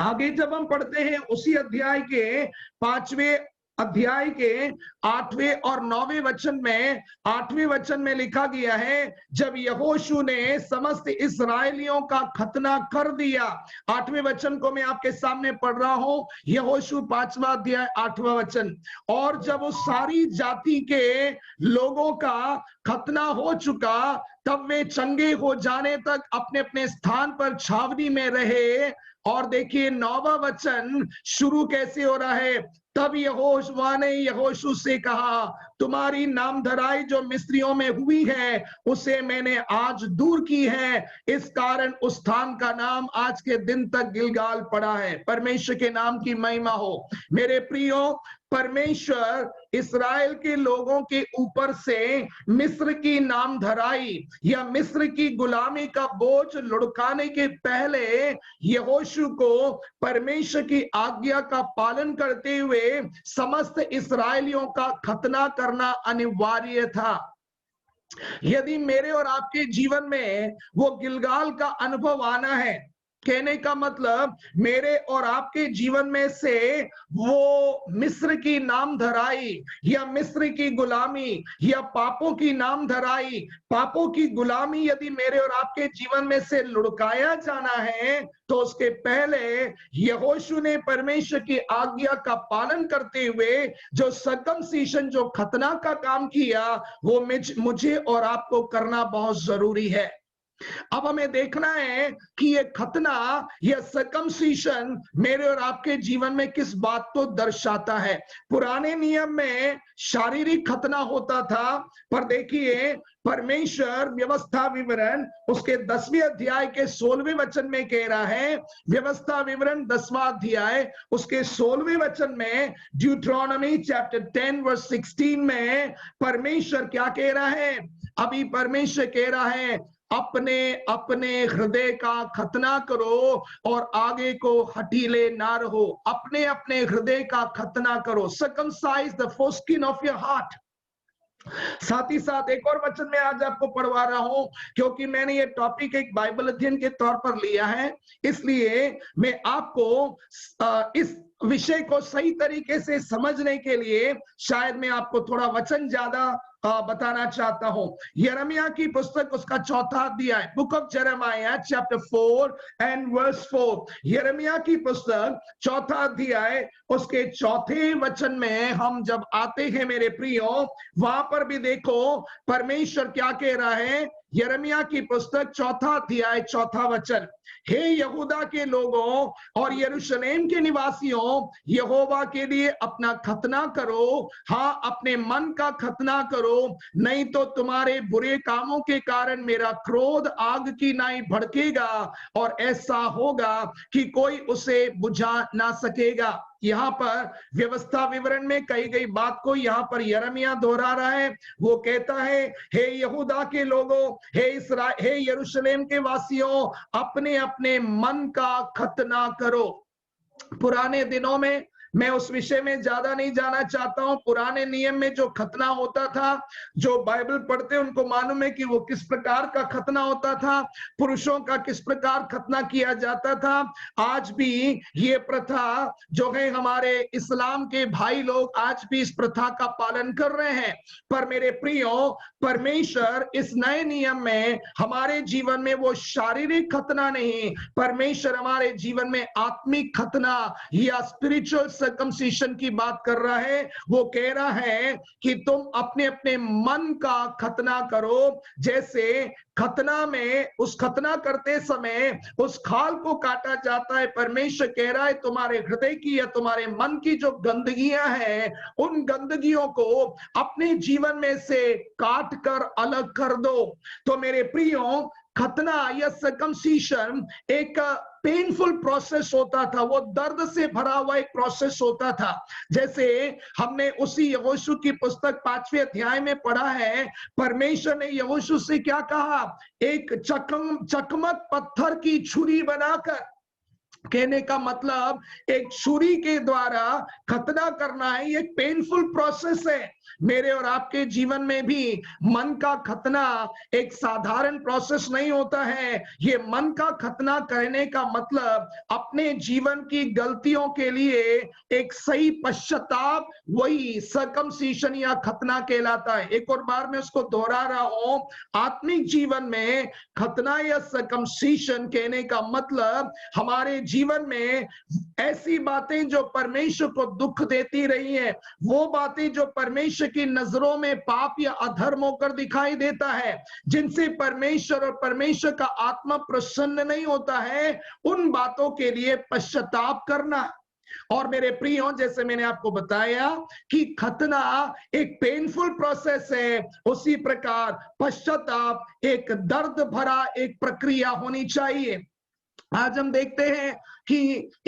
आगे जब हम पढ़ते हैं उसी अध्याय के 5वें अध्याय के 8वें और 9वें वचन में, 8वें वचन में लिखा गया है, जब यहोशू ने समस्त इस्राएलियों का खतना कर दिया। 8वें वचन को मैं आपके सामने पढ़ रहा हूं, यहोशू 5वां अध्याय 8वां वचन। और जब उस सारी जाति के लोगों का खतना हो चुका, तब वे चंगे हो जाने तक अपने अपने स्थान पर छावनी में रहे। और देखिए 9वां वचन शुरू कैसे हो रहा है, तब यहोशुआ ने यहोशू से कहा, तुम्हारी नामधराई जो मिस्रियों में हुई है उसे मैंने आज दूर की है, इस कारण उस स्थान का नाम आज के दिन तक गिलगाल पड़ा है। परमेश्वर के नाम की महिमा हो। मेरे प्रियो, परमेश्वर इस्राएल के लोगों के ऊपर से मिस्र की नामधराई या मिस्र की गुलामी का बोझ लुढ़काने के पहले यहोशू को परमेश्वर की आज्ञा का पालन करते हुए समस्त इस्राएलियों का खतना करना अनिवार्य था। यदि मेरे और आपके जीवन में वो गिलगाल का अनुभव आना है, कहने का मतलब मेरे और आपके जीवन में से वो मिस्र की नाम धराई या मिस्र की गुलामी या पापों की नाम धराई, पापों की गुलामी यदि मेरे और आपके जीवन में से लुढ़काया जाना है तो उसके पहले यहोशू ने परमेश्वर की आज्ञा का पालन करते हुए जो सर्कमसीशन, जो खतना का काम किया, वो मुझे और आपको करना बहुत जरूरी है। अब हमें देखना है कि ये खतना, यह सर्कमसीशन मेरे और आपके जीवन में किस बात को दर्शाता है। पुराने नियम में शारीरिक खतना होता था, पर देखिए परमेश्वर व्यवस्था विवरण उसके 10वें अध्याय के 16वें वचन में कह रहा है, व्यवस्था विवरण 10वां अध्याय उसके 16वें वचन में, ड्यूट्रोनॉमी चैप्टर 10 वर्स 16 में परमेश्वर क्या कह रहा है? अभी परमेश्वर कह रहा है, अपने अपने हृदय का खतना करो और आगे को हठीले ना रहो। अपने अपने हृदय का खतना करो, circumcise the foreskin of your heart। साथ ही साथ एक और वचन में आज आपको पढ़वा रहा हूं, क्योंकि मैंने ये टॉपिक एक बाइबल अध्ययन के तौर पर लिया है, इसलिए मैं आपको इस विषय को सही तरीके से समझने के लिए शायद मैं आपको थोड़ा वचन ज्यादा बताना चाहता हूं। यिर्मयाह की पुस्तक उसका 4था अध्याय, book of Jeremiah chapter 4 and verse 4। यिर्मयाह की पुस्तक 4था अध्याय उसके 4थे वचन में हम जब आते हैं मेरे प्रियो, वहां पर भी देखो परमेश्वर क्या कह रहा है। यिर्मयाह की पुस्तक 4था अध्याय 4था वचन, हे यहूदा के लोगों और यरूशलेम के निवासियों, यहोवा के लिए अपना खतना करो, हाँ अपने मन का खतना करो, नहीं तो तुम्हारे बुरे कामों के कारण मेरा क्रोध आग की नाई भड़केगा और ऐसा होगा कि कोई उसे बुझा ना सकेगा। यहाँ पर व्यवस्था विवरण में कही गई बात को यहाँ पर यिर्मयाह दोहरा रहा है। वो कहता है, हे यहूदा के लोगों, हे यरूशलेम के वासियों, अपने अपने मन का खतना करो। पुराने दिनों में, मैं उस विषय में ज्यादा नहीं जाना चाहता हूं, पुराने नियम में जो खतना होता था, जो बाइबल पढ़ते हैं उनको मालूम है कि वो किस प्रकार का खतना होता था, पुरुषों का किस प्रकार खतना किया जाता था। आज भी ये प्रथा जो है, हमारे इस्लाम के भाई लोग आज भी इस प्रथा का पालन कर रहे हैं। पर मेरे प्रियो, परमेश्वर इस नए नियम में हमारे जीवन में वो शारीरिक खतना नहीं, परमेश्वर हमारे जीवन में आत्मिक खतना या स्पिरिचुअल सर्कमसीशन की बात कर रहा है। वो कह रहा है कि तुम अपने अपने मन का खतना करो। जैसे खतना में, उस खतना करते समय उस खाल को काटा जाता है, परमेश्वर कह रहा है तुम्हारे हृदय की या तुम्हारे मन की जो गंदगियां हैं, उन गंदगियों को अपने जीवन में से काट कर अलग कर दो। तो मेरे प्रियो, खतना या सर्कमसीशन एक पेनफुल प्रोसेस होता था, वो दर्द से भरा हुआ एक प्रोसेस होता था। जैसे हमने उसी यहोशू की पुस्तक 5वें अध्याय में पढ़ा है, परमेश्वर ने यहोशू से क्या कहा? एक चकमक पत्थर की छुरी बनाकर, कहने का मतलब एक छुरी के द्वारा खतना करना है, एक पेनफुल प्रोसेस है। मेरे और आपके जीवन में भी मन का खतना एक साधारण प्रोसेस नहीं होता है। ये मन का खतना करने का मतलब अपने जीवन की गलतियों के लिए एक सही पश्चाताप, वही सर्कमसीशन या खतना कहलाता है। एक और बार मैं उसको दोहरा रहा हूं, आत्मिक जीवन में खतना या सर्कमसीशन कहने का मतलब हमारे जीवन में ऐसी बातें जो परमेश्वर को दुख देती रही हैं, वो बातें जो परमेश्वर की नजरों में पाप या अधर्म होकर दिखाई देता है, जिनसे परमेश्वर और परमेश्वर का आत्मा प्रसन्न नहीं होता है, उन बातों के लिए पश्चाताप करना। और मेरे प्रियो, जैसे मैंने आपको बताया कि खतना एक पेनफुल प्रोसेस है, उसी प्रकार पश्चाताप एक दर्द भरा एक प्रक्रिया होनी चाहिए। आज हम देखते हैं कि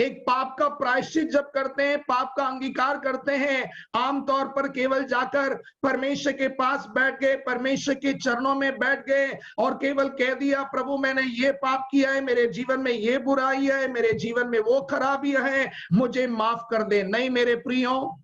एक पाप का प्रायश्चित जब करते हैं, पाप का अंगीकार करते हैं, आमतौर पर केवल जाकर परमेश्वर के पास बैठ गए, परमेश्वर के चरणों में बैठ गए और केवल कह दिया, प्रभु मैंने ये पाप किया है, मेरे जीवन में ये बुराई है, मेरे जीवन में वो खराबियां है, मुझे माफ कर दे। नहीं मेरे प्रियो,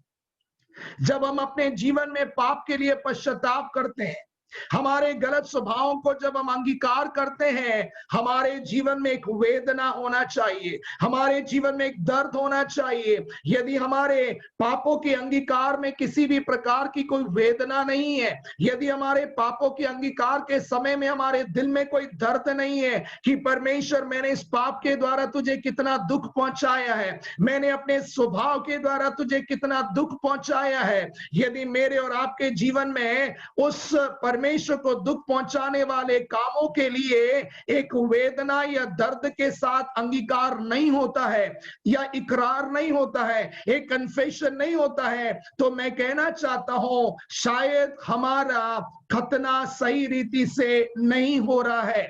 जब हम अपने जीवन में पाप के लिए पश्चाताप करते हैं, हमारे गलत स्वभावों को जब हम अंगीकार करते हैं, हमारे जीवन में एक वेदना होना चाहिए, हमारे जीवन में एक दर्द होना चाहिए। यदि हमारे पापों के अंगीकार में किसी भी प्रकार की कोई वेदना नहीं है, यदि हमारे पापों के अंगीकार के समय में हमारे दिल में कोई दर्द नहीं है कि परमेश्वर मैंने इस पाप के द्वारा तुझे कितना दुख पहुंचाया है, मैंने अपने स्वभाव के द्वारा तुझे कितना दुख पहुंचाया है, यदि मेरे और आपके जीवन में उस परमेश्वर को दुख पहुंचाने वाले कामों के लिए एक वेदना या दर्द के साथ अंगीकार नहीं होता है या इकरार नहीं होता है, एक कन्फेशन नहीं होता है, तो मैं कहना चाहता हूं शायद हमारा खतना सही रीति से नहीं हो रहा है।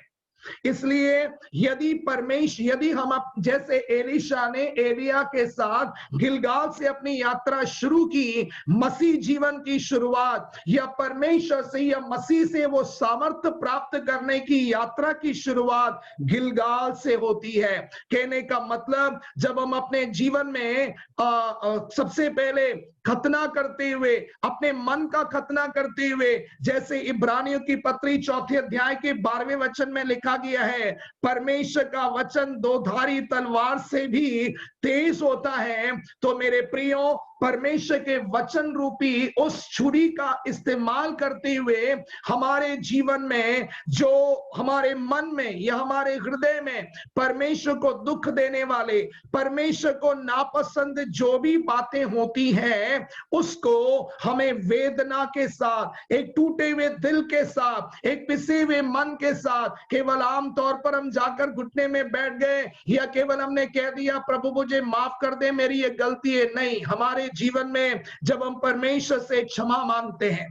इसलिए यदि हम जैसे एलीशा ने एलिया के साथ गिलगाल से अपनी यात्रा शुरू की, मसीह जीवन की शुरुआत या परमेश्वर से या मसीह से वो सामर्थ्य प्राप्त करने की यात्रा की शुरुआत गिलगाल से होती है। कहने का मतलब जब हम अपने जीवन में सबसे पहले खतना करते हुए, अपने मन का खतना करते हुए, जैसे इब्रानियों की पत्री 4 अध्याय के 12वें वचन में लिखा गया है, परमेश्वर का वचन दोधारी तलवार से भी तेज होता है। तो मेरे प्रियो, परमेश्वर के वचन रूपी उस छुरी का इस्तेमाल करते हुए हमारे जीवन में, जो हमारे मन में या हमारे हृदय में परमेश्वर को दुख देने वाले, परमेश्वर को नापसंद जो भी बातें होती हैं, उसको हमें वेदना के साथ, एक टूटे हुए दिल के साथ, एक पिसे हुए मन के साथ, केवल आमतौर पर हम जाकर घुटने में बैठ गए या केवल हमने कह दिया प्रभु मुझे माफ कर दे, मेरी ये गलती है, नहीं। हमारे जीवन में जब हम परमेश्वर से क्षमा मांगते हैं,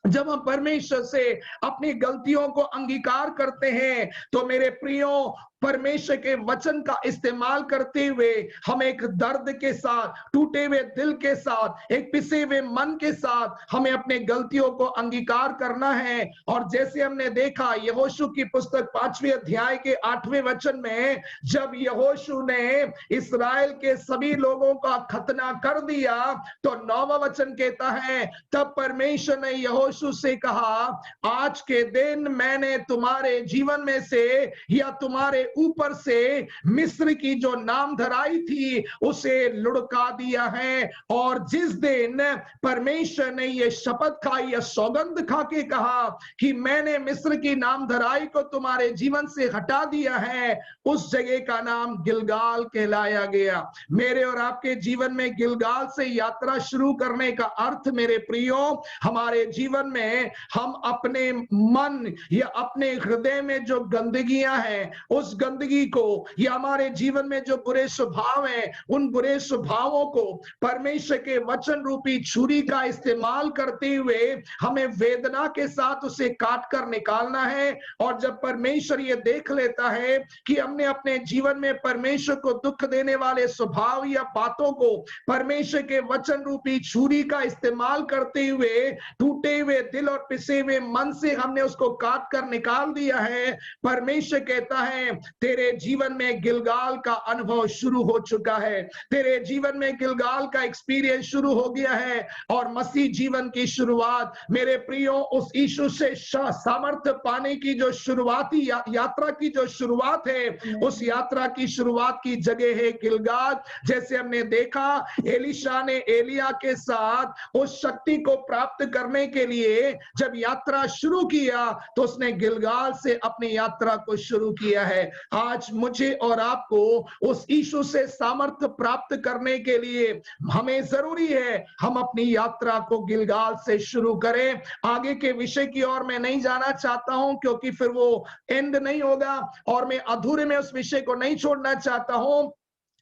जब हम परमेश्वर से अपनी गलतियों को अंगीकार करते हैं, तो मेरे प्रियो, परमेश्वर के वचन का इस्तेमाल करते हुए हम एक दर्द के साथ, टूटे हुए दिल के साथ, एक पिसे हुए मन के साथ हमें अपने गलतियों को अंगीकार करना है। और जैसे हमने देखा यहोशू की पुस्तक 5वें अध्याय के 8वें वचन में, जब यहोशू ने इस्राएल के सभी लोगों का खतना कर दिया, तो 9वां वचन कहता है, तब परमेश्वर ने यहोशू से कहा, आज के दिन मैंने तुम्हारे जीवन में से या तुम्हारे ऊपर से मिस्र की जो नाम धराई थी उसे लुढ़का दिया है। और जिस दिन परमेश्वर ने ये शपथ खाई या सौगंध खा के कहा कि मैंने मिस्र की नाम धराई को तुम्हारे जीवन से हटा दिया है, उस जगह का नाम गिलगाल कहलाया गया। मेरे और आपके जीवन में गिलगाल से यात्रा शुरू करने का अर्थ, मेरे प्रियो, हमारे जीवन में हम अपने मन या अपने हृदय में जो गंदगियां हैं, उस गंदगी को, या हमारे जीवन में जो बुरे स्वभाव हैं, उन बुरे स्वभावों को परमेश्वर के वचन रूपी छुरी का इस्तेमाल करते हुए हमें वेदना के साथ उसे काट कर निकालना है। और जब परमेश्वर ये देख लेता है कि हमने अपने जीवन में परमेश्वर को दुख देने वाले स्वभाव या बातों को परमेश्वर के वचन रूपी छुरी का इस्तेमाल करते हुए टूटे हुए दिल और पिसे हुए मन से हमने उसको काट कर निकाल दिया है, परमेश्वर कहता है तेरे जीवन में गिलगाल का अनुभव शुरू हो चुका है, तेरे जीवन में गिलगाल का एक्सपीरियंस शुरू हो गया है। और मसीह जीवन की शुरुआत, मेरे प्रियो, उस यीशु से सामर्थ्य पाने की जो शुरुआती यात्रा की जो शुरुआत है, उस यात्रा की शुरुआत की जगह है गिलगाल। जैसे हमने देखा, एलीशा ने एलिया के साथ उस शक्ति को प्राप्त करने के लिए जब यात्रा शुरू किया, तो उसने गिलगाल से अपनी यात्रा को शुरू किया है। आज मुझे और आपको उस यीशु से सामर्थ्य प्राप्त करने के लिए हमें जरूरी है हम अपनी यात्रा को गिलगाल से शुरू करें। आगे के विषय की ओर मैं नहीं जाना चाहता हूं, क्योंकि फिर वो एंड नहीं होगा और मैं अधूरे में उस विषय को नहीं छोड़ना चाहता हूं।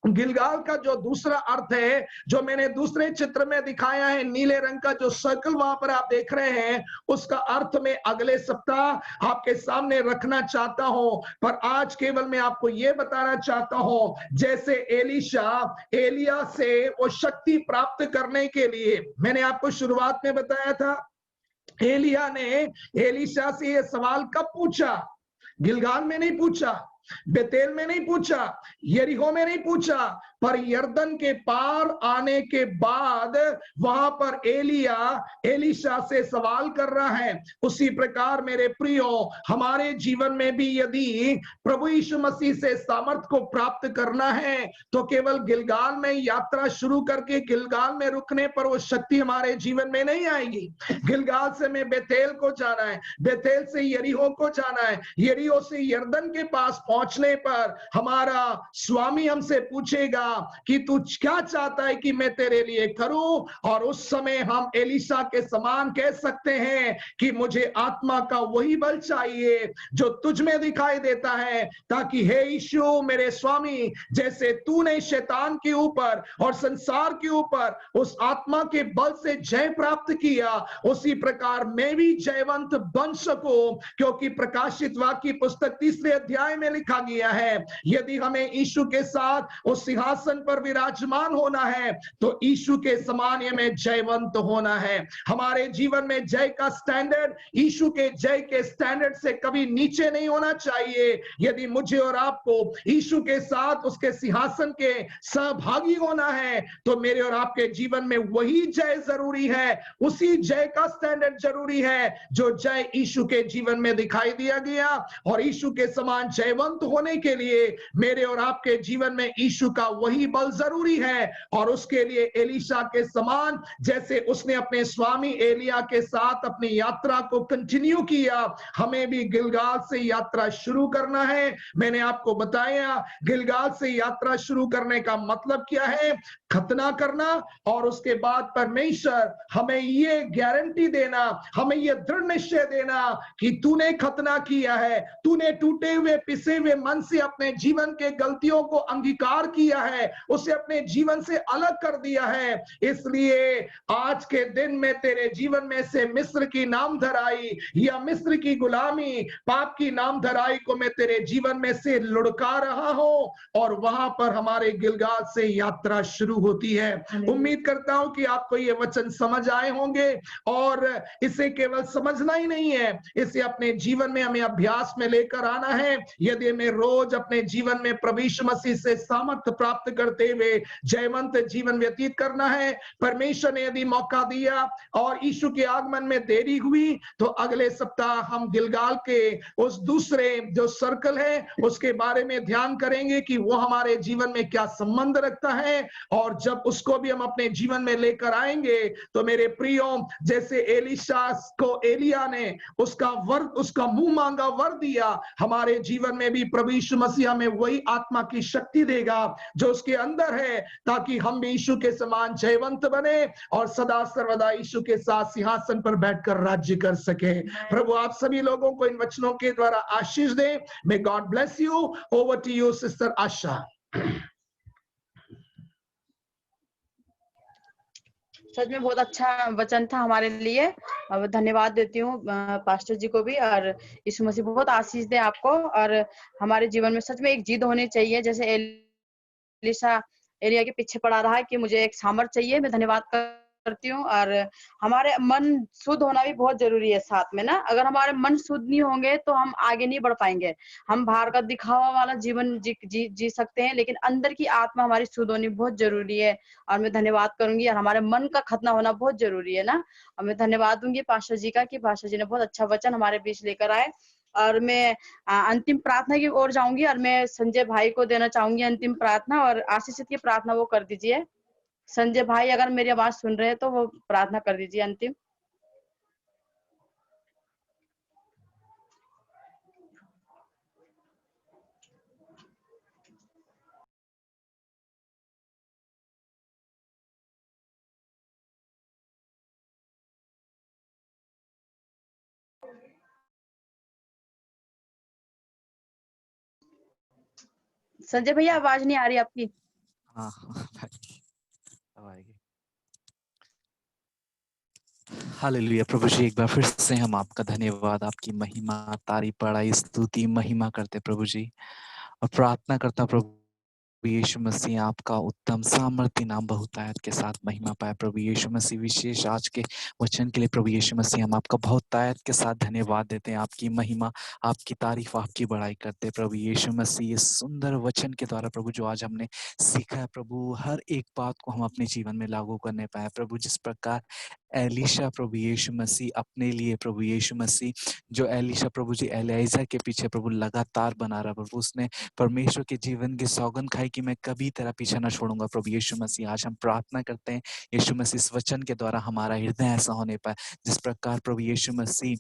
गिलगाल का जो दूसरा अर्थ है, जो मैंने दूसरे चित्र में दिखाया है, नीले रंग का जो सर्कल वहां पर आप देख रहे हैं, उसका अर्थ मैं अगले सप्ताह आपके सामने रखना चाहता हूं। पर आज केवल मैं आपको यह बताना चाहता हूं, जैसे एलीशा एलिया से वो शक्ति प्राप्त करने के लिए, मैंने आपको शुरुआत में बताया था, एलिया ने एलीशा से यह सवाल कब पूछा? गिलगाल में नहीं पूछा, बेतेल में नहीं पूछा, यरीहो में नहीं पूछा, पर यरदन के पार आने के बाद वहां पर एलीशा से सवाल कर रहा है। उसी प्रकार मेरे प्रियो, हमारे जीवन में भी यदि प्रभु यीशु मसीह से सामर्थ को प्राप्त करना है तो केवल गिलगाल में यात्रा शुरू करके गिलगाल में रुकने पर वो शक्ति हमारे जीवन में नहीं आएगी। गिलगाल से मैं बेतेल को जाना है, बेतेल से यरीहो को जाना है, यरीहो से यरदन के पास पहुंचने पर हमारा स्वामी हमसे पूछेगा कि तू क्या चाहता है कि मैं तेरे लिए करूं, और उस समय हम एलीशा के समान कह सकते हैं कि मुझे आत्मा का वही बल चाहिए जो तुझ में दिखाई देता है, ताकि हे यीशु मेरे स्वामी, जैसे तूने शैतान के ऊपर और संसार के ऊपर उस आत्मा के बल से जय प्राप्त किया, उसी प्रकार मैं भी जयवंत बन सकूं। क्योंकि प्रकाशित वाक्य पुस्तक 3 अध्याय में लिखा गया है, यदि हमें यीशु के साथ उस सिंहासन पर विराजमान होना है तो यीशु के समान हमें जयवंत होना है। हमारे जीवन में जय का स्टैंडर्ड यीशु के जय के स्टैंडर्ड से कभी नीचे नहीं होना चाहिए। यदि मुझे और आपको यीशु के साथ उसके सिंहासन के सहभागी होना है तो मेरे और आपके जीवन में वही जय जरूरी है, उसी जय का स्टैंडर्ड जरूरी है जो जय यीशु के जीवन में दिखाई दिया गया। और यीशु के समान जयवंत होने के लिए मेरे और आपके जीवन में यीशु का वही बल जरूरी है। और उसके लिए एलीशा के समान, जैसे उसने अपने स्वामी एलिया के साथ अपनी यात्रा को कंटिन्यू किया, हमें भी गिलगाल से यात्रा शुरू करना है। मैंने आपको बताया गिलगाल से यात्रा शुरू करने का मतलब क्या है, खतना करना, और उसके बाद परमेश्वर हमें ये गारंटी देना, हमें ये दृढ़ निश्चय देना कि तूने खतना किया है, तूने टूटे हुए पिसे हुए मन से अपने जीवन के गलतियों को अंगीकार किया है, उसे अपने जीवन से अलग कर दिया है। इसलिए आज के दिन में तेरे जीवन में से मिस्र की नामधराई या मिस्र की गुलामी, पाप की नामधराई को मैं तेरे जीवन में से लुढ़का रहा हूं, और वहां पर हमारे गिलगाल से यात्रा शुरू होती है। उम्मीद करता हूं कि आपको ये वचन समझ आए होंगे, और इसे केवल समझना ही नहीं है, इसे अपने जीवन में हमें अभ्यास में लेकर आना है। यदि हमें रोज अपने जीवन में प्रभु यीशु मसीह से सामर्थ्य प्राप्त करते हुए जयवंत जीवन व्यतीत करना है। परमेश्वर ने यदि मौका दिया और यीशु के आगमन में देरी हुई तो अगले सप्ताह हम गिलगाल के उस दूसरे जो सर्कल है उसके बारे में ध्यान करेंगे कि वो हमारे जीवन में क्या संबंध रखता है, और जब उसको भी हम अपने जीवन में लेकर आएंगे तो मेरे प्रियो, जैसे एलीशा को एलिया ने उसका मुंह मांगा वर दिया, हमारे जीवन में भी प्रभु यीशु मसीह हमें वही आत्मा की शक्ति देगा जो उसके अंदर है, ताकि हम भी यीशु के समान जयवंत बने और सदा सर्वदा यीशु के साथ सिंहासन पर बैठकर राज्य कर सके। प्रभु आप सभी लोगों को इन वचनों के द्वारा आशीष दे। May God bless you. Over to you sister Asha. सच में बहुत अच्छा वचन था हमारे लिए। धन्यवाद देती हूँ पास्टर जी को भी, और यीशु मसीह बहुत आशीष दे आपको। और हमारे जीवन में सच में एक जिद होनी चाहिए, जैसे एलीशा एलिया के पीछे पड़ा रहा है कि मुझे एक सामर्थ चाहिए। मैं धन्यवाद करती हूँ। और हमारे मन शुद्ध होना भी बहुत जरूरी है साथ में ना। अगर हमारे मन शुद्ध नहीं होंगे तो हम आगे नहीं बढ़ पाएंगे। हम बाहर का दिखावा वाला जीवन जी सकते हैं, लेकिन अंदर की आत्मा हमारी शुद्ध होनी बहुत जरूरी है। और मैं धन्यवाद करूंगी, और हमारे मन का खतना होना बहुत जरूरी है ना। और मैं धन्यवाद दूंगी पास्टर जी का कि पास्टर जी ने बहुत अच्छा वचन हमारे बीच लेकर आए। और मैं अंतिम प्रार्थना की ओर जाऊंगी, और मैं संजय भाई को देना चाहूंगी अंतिम प्रार्थना, और आशीष की प्रार्थना वो कर दीजिए। संजय भाई अगर मेरी आवाज सुन रहे हैं तो वो प्रार्थना कर दीजिए अंतिम। संजय भैया आवाज नहीं आ रही आपकी। हाँ अब आएगी। हालेलुया। प्रभु जी एक बार फिर से हम आपका धन्यवाद, आपकी महिमा, तारीफ, बड़ाई, स्तुति, महिमा करते प्रभु जी, और प्रार्थना करता प्रभु यीशु मसीह आपका उत्तम सामर्थ्य नाम बहुतायत के साथ महिमा पाए। प्रभु यीशु मसीह विशेष आज के वचन के लिए प्रभु यीशु मसीह हम आपका बहुतायत के साथ धन्यवाद देते हैं। आपकी महिमा, आपकी तारीफ, आपकी बड़ाई करते हैं। प्रभु यीशु मसीह इस सुंदर वचन के द्वारा प्रभु जो आज हमने सीखा है प्रभु, हर एक बात को हम अपने जीवन में लागू करने पाए। प्रभु जिस प्रकार एलीशा प्रभु यीशु मसीह अपने लिए प्रभु यीशु मसीह जो एलीशा प्रभु जी एलियजा के पीछे प्रभु लगातार बना रहा प्रभु, उसने परमेश्वर के जीवन की सौगंध खाई कि मैं कभी तेरा पीछा न छोड़ूंगा। प्रभु यीशु मसीह आज हम प्रार्थना करते हैं यीशु मसीह इस वचन के द्वारा हमारा हृदय ऐसा होने पाए जिस प्रकार प्रभु यीशु मसीह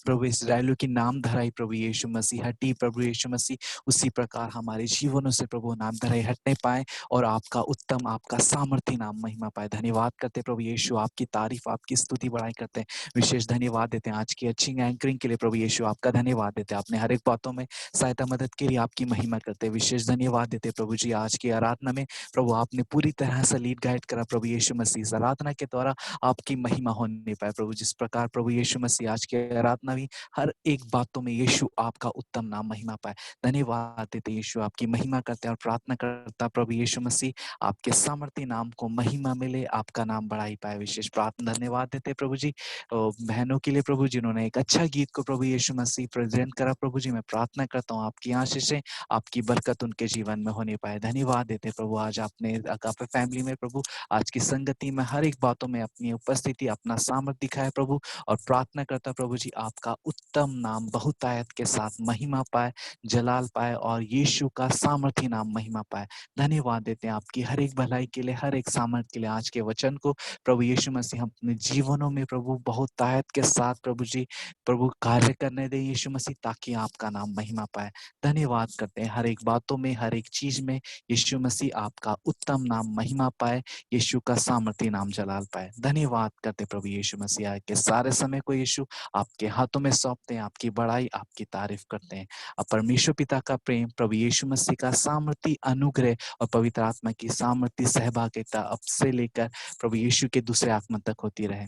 प्रभु इस्राएलियों की नाम धराई प्रभु यीशु मसीह हटी प्रभु यीशु मसीह, उसी प्रकार हमारे जीवनों से प्रभु नाम धराई हटने पाए और आपका उत्तम, आपका सामर्थ्य नाम महिमा पाए। धन्यवाद करते प्रभु यीशु, आपकी तारीफ, आपकी स्तुति बढ़ाई करते हैं। विशेष धन्यवाद देते हैं आज की अच्छी एंकरिंग के लिए प्रभु यीशु, आपका धन्यवाद देते हैं। आपने हर एक बातों में सहायता मदद के लिए आपकी महिमा करते हैं। विशेष धन्यवाद देते प्रभु जी आज की आराधना में प्रभु आपने पूरी तरह से लीड गाइड करा प्रभु यीशु मसीह। इस आराधना के द्वारा आपकी महिमा होने पाए प्रभु। जिस प्रकार प्रभु यीशु मसीह आज की आराधना भी हर एक बातों में यीशु आपका उत्तम नाम महिमा पाए। धन्यवाद देते यीशु, आपकी महिमा करते हैं और प्रार्थना करता प्रभु यीशु मसीह आपके सामर्थ्य नाम को महिमा मिले, आपका नाम बढ़ाई पाए। विशेष प्रार्थना धन्यवाद देते प्रभु जी बहनों के लिए प्रभु जिन्होंने एक अच्छा गीत को प्रभु यीशु मसीह प्रेजेंट करा प्रभु जी। मैं प्रार्थना करता हूँ आपकी आशीषें, आपकी बरकत उनके जीवन में होने पाए। धन्यवाद देते प्रभु आज आपने अगापे फैमिली में प्रभु आज की संगति में हर एक बातों में अपनी उपस्थिति, अपना सामर्थ्य दिखाए प्रभु, और प्रार्थना करता प्रभु जी आपका उत्तम नाम बहुतायत के साथ महिमा पाए, जलाल पाए और यीशु का सामर्थ्य नाम महिमा पाए। धन्यवाद देते हैं आपकी हर एक भलाई के लिए, हर एक सामर्थ्य के लिए। आज के वचन को प्रभु यीशु मसीह हम अपने जीवनों में प्रभु बहुतायत के साथ प्रभु जी प्रभु कार्य करने दें यीशु मसीह, ताकि आपका नाम महिमा पाए। धन्यवाद करते हैं हर एक बातों में, हर एक चीज में यीशु मसीह आपका उत्तम नाम महिमा पाए, यीशु का सामर्थ्य नाम जलाल पाए। धन्यवाद करते प्रभु यीशु मसीह के सारे समय को यीशु आपके हाथों में सौंपते हैं, आपकी बड़ाई, आपकी तारीफ करते हैं। अब परमेश्वर पिता का प्रेम, प्रभु यीशु मसीह का सामर्थ्य अनुग्रह और पवित्र आत्मा की सामर्थ्य सहभागिता अब से लेकर प्रभु यीशु के दूसरे आगमन तक होती रहे।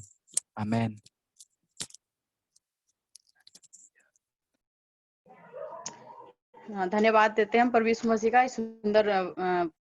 आमीन। धन्यवाद देते हैं हम प्रभु यीशु मसीह का इस सुंदर